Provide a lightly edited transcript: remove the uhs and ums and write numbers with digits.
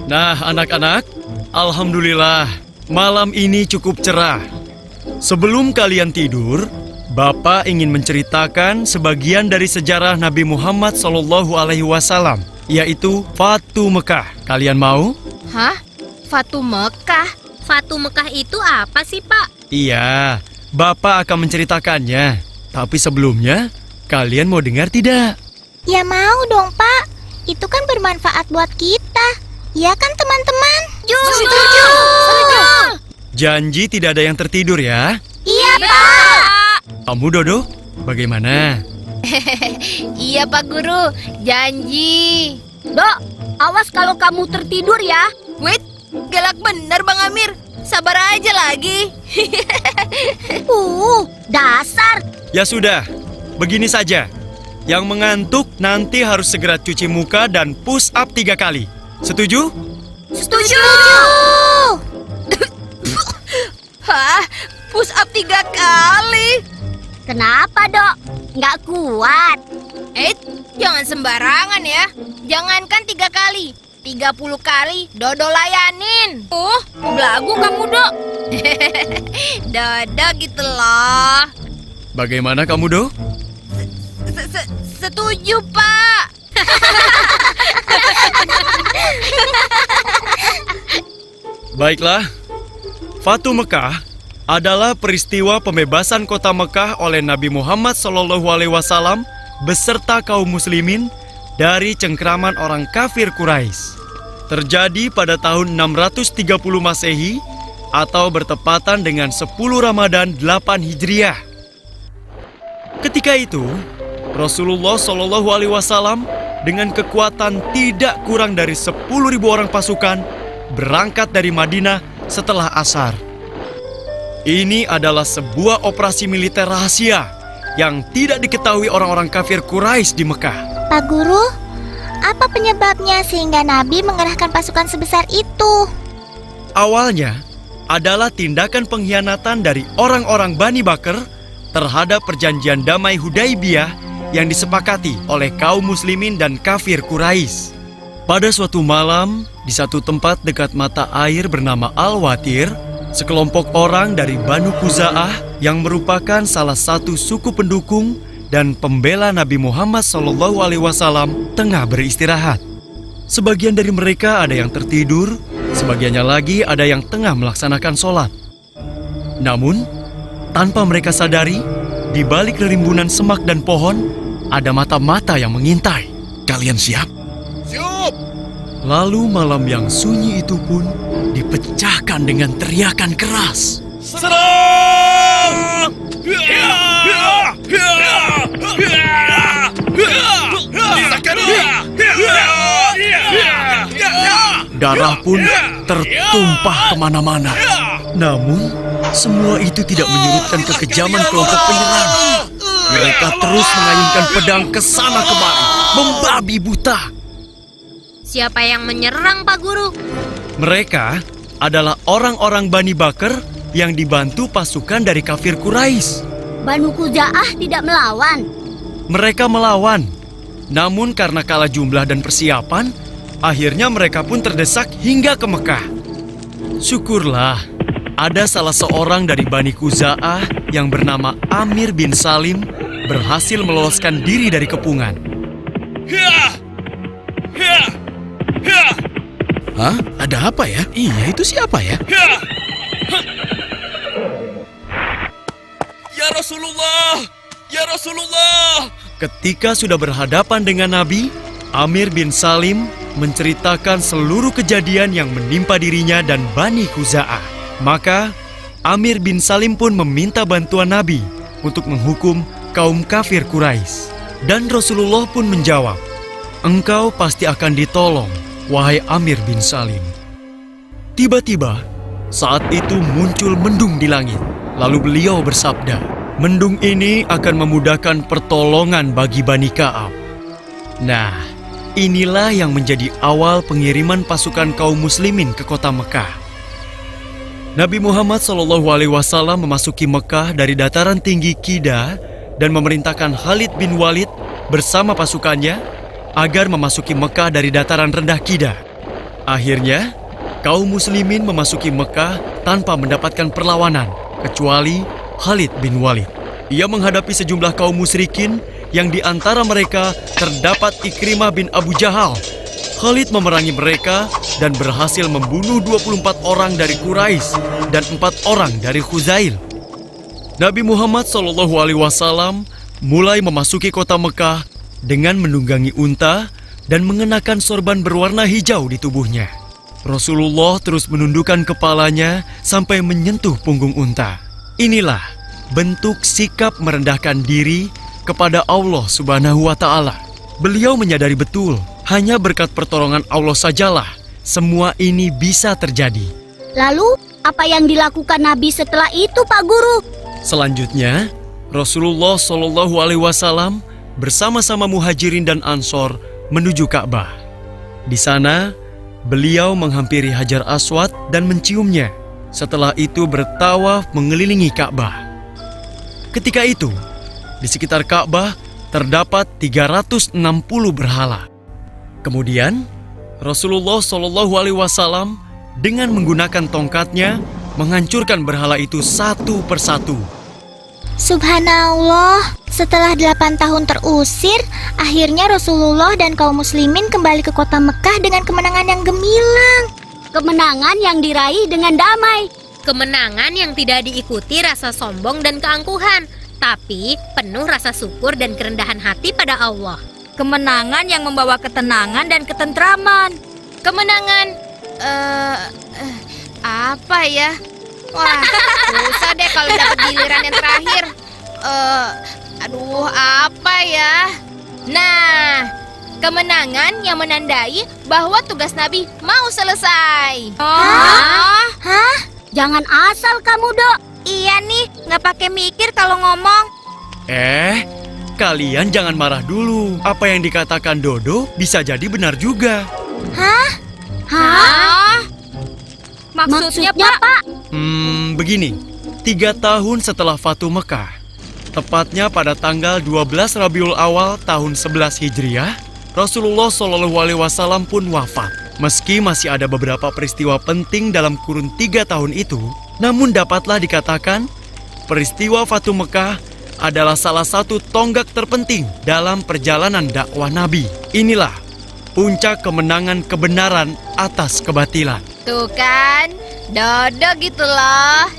Nah, anak-anak, alhamdulillah, malam ini cukup cerah. Sebelum kalian tidur, Bapak ingin menceritakan sebagian dari sejarah Nabi Muhammad SAW, yaitu Fatu Mekah. Kalian mau? Hah? Fatu Mekah? Fatu Mekah itu apa sih, Pak? Iya, Bapak akan menceritakannya. Tapi sebelumnya, kalian mau dengar tidak? Ya mau dong, Pak. Itu kan bermanfaat buat kita. Ya kan, teman-teman? Setuju! Janji tidak ada yang tertidur ya. Iya, Pak. Kamu, Dodo, bagaimana? Iya, Pak Guru. Janji. Dok, awas kalau kamu tertidur ya. Wait, galak bener Bang Amir. Sabar aja lagi. Dasar. Ya sudah, begini saja. Yang mengantuk nanti harus segera cuci muka dan push up 3 kali. Setuju? Setuju! Hah? Push up 3 kali? Kenapa, Dok? Nggak kuat. Jangan sembarangan ya. Jangankan 3 kali, 30 kali Dodo layanin. Belagu kamu, Dok. Dodo gitu loh. Bagaimana kamu, Do? Setuju, Pak. Baiklah, Fatu Mekah adalah peristiwa pembebasan kota Mekah oleh Nabi Muhammad SAW beserta kaum muslimin dari cengkraman orang kafir Quraisy. Terjadi pada tahun 630 Masehi atau bertepatan dengan 10 Ramadan 8 Hijriah. Ketika itu, Rasulullah SAW dengan kekuatan tidak kurang dari 10.000 orang pasukan berangkat dari Madinah setelah asar. Ini adalah sebuah operasi militer rahasia yang tidak diketahui orang-orang kafir Quraisy di Mekah. Pak Guru, apa penyebabnya sehingga Nabi mengerahkan pasukan sebesar itu? Awalnya adalah tindakan pengkhianatan dari orang-orang Bani Bakr terhadap perjanjian damai Hudaibiyah yang disepakati oleh kaum muslimin dan kafir Quraisy. Pada suatu malam, di satu tempat dekat mata air bernama Al-Watir, sekelompok orang dari Banu Khuza'ah yang merupakan salah satu suku pendukung dan pembela Nabi Muhammad SAW tengah beristirahat. Sebagian dari mereka ada yang tertidur, sebagiannya lagi ada yang tengah melaksanakan sholat. Namun, tanpa mereka sadari, di balik rimbunan semak dan pohon, ada mata-mata yang mengintai. Kalian siap? Lalu malam yang sunyi itu pun dipecahkan dengan teriakan keras. Serang! Darah pun tertumpah kemana-mana. Namun, semua itu tidak menyurutkan kekejaman kelompok penyerang. Mereka terus mengayunkan pedang ke sana kemari, membabi buta. Siapa yang menyerang, Pak Guru? Mereka adalah orang-orang Bani Bakr yang dibantu pasukan dari kafir Quraisy. Banu Khuza'ah tidak melawan. Mereka melawan, namun karena kalah jumlah dan persiapan, akhirnya mereka pun terdesak hingga ke Mekah. Syukurlah, ada salah seorang dari Bani Khuza'ah yang bernama Amir bin Salim berhasil meloloskan diri dari kepungan. Hah? Ada apa ya? Iya, itu siapa ya? Ya Rasulullah! Ya Rasulullah! Ketika sudah berhadapan dengan Nabi, Amir bin Salim menceritakan seluruh kejadian yang menimpa dirinya dan Bani Khuza'ah. Maka, Amir bin Salim pun meminta bantuan Nabi untuk menghukum kaum kafir Quraisy. Dan Rasulullah pun menjawab, "Engkau pasti akan ditolong, wahai Amir bin Salim." Tiba-tiba, saat itu muncul mendung di langit. Lalu beliau bersabda, "Mendung ini akan memudahkan pertolongan bagi Bani Ka'ab." Nah, inilah yang menjadi awal pengiriman pasukan kaum muslimin ke kota Mekah. Nabi Muhammad SAW memasuki Mekah dari dataran tinggi Qida dan memerintahkan Khalid bin Walid bersama pasukannya agar memasuki Mekah dari dataran rendah Qida. Akhirnya, kaum muslimin memasuki Mekah tanpa mendapatkan perlawanan, kecuali Khalid bin Walid. Ia menghadapi sejumlah kaum musyrikin yang di antara mereka terdapat Ikrimah bin Abu Jahal. Khalid memerangi mereka dan berhasil membunuh 24 orang dari Quraisy dan 4 orang dari Khuzail. Nabi Muhammad SAW mulai memasuki kota Mekah dengan menunggangi unta dan mengenakan sorban berwarna hijau di tubuhnya. Rasulullah terus menundukkan kepalanya sampai menyentuh punggung unta. Inilah bentuk sikap merendahkan diri kepada Allah Subhanahu wa Ta'ala. Beliau menyadari betul, hanya berkat pertolongan Allah sajalah semua ini bisa terjadi. Lalu, apa yang dilakukan Nabi setelah itu, Pak Guru? Selanjutnya, Rasulullah SAW bersama-sama Muhajirin dan Ansor menuju Ka'bah. Di sana, beliau menghampiri Hajar Aswad dan menciumnya. Setelah itu bertawaf mengelilingi Ka'bah. Ketika itu, di sekitar Ka'bah terdapat 360 berhala. Kemudian, Rasulullah SAW dengan menggunakan tongkatnya menghancurkan berhala itu satu persatu. Subhanallah, setelah 8 tahun terusir, akhirnya Rasulullah dan kaum muslimin kembali ke kota Mekah dengan kemenangan yang gemilang. Kemenangan yang diraih dengan damai. Kemenangan yang tidak diikuti rasa sombong dan keangkuhan, tapi penuh rasa syukur dan kerendahan hati pada Allah. Kemenangan yang membawa ketenangan dan ketentraman. Kemenangan, apa ya? Wah, susah deh kalau dapat giliran yang terakhir. Aduh, apa ya? Nah, kemenangan yang menandai bahwa tugas Nabi mau selesai. Hah? Jangan asal kamu, Dok. Iya nih, nggak pakai mikir kalau ngomong. Kalian jangan marah dulu. Apa yang dikatakan Dodo bisa jadi benar juga. Hah? Maksudnya, Pak? Begini, 3 tahun setelah Fatu Mekah, tepatnya pada tanggal 12 Rabiul Awal tahun 11 Hijriah, Rasulullah SAW pun wafat. Meski masih ada beberapa peristiwa penting dalam kurun 3 tahun itu, namun dapatlah dikatakan peristiwa Fatu Mekah adalah salah satu tonggak terpenting dalam perjalanan dakwah Nabi. Inilah puncak kemenangan kebenaran atas kebatilan. Tuh kan, Dodo gitu loh.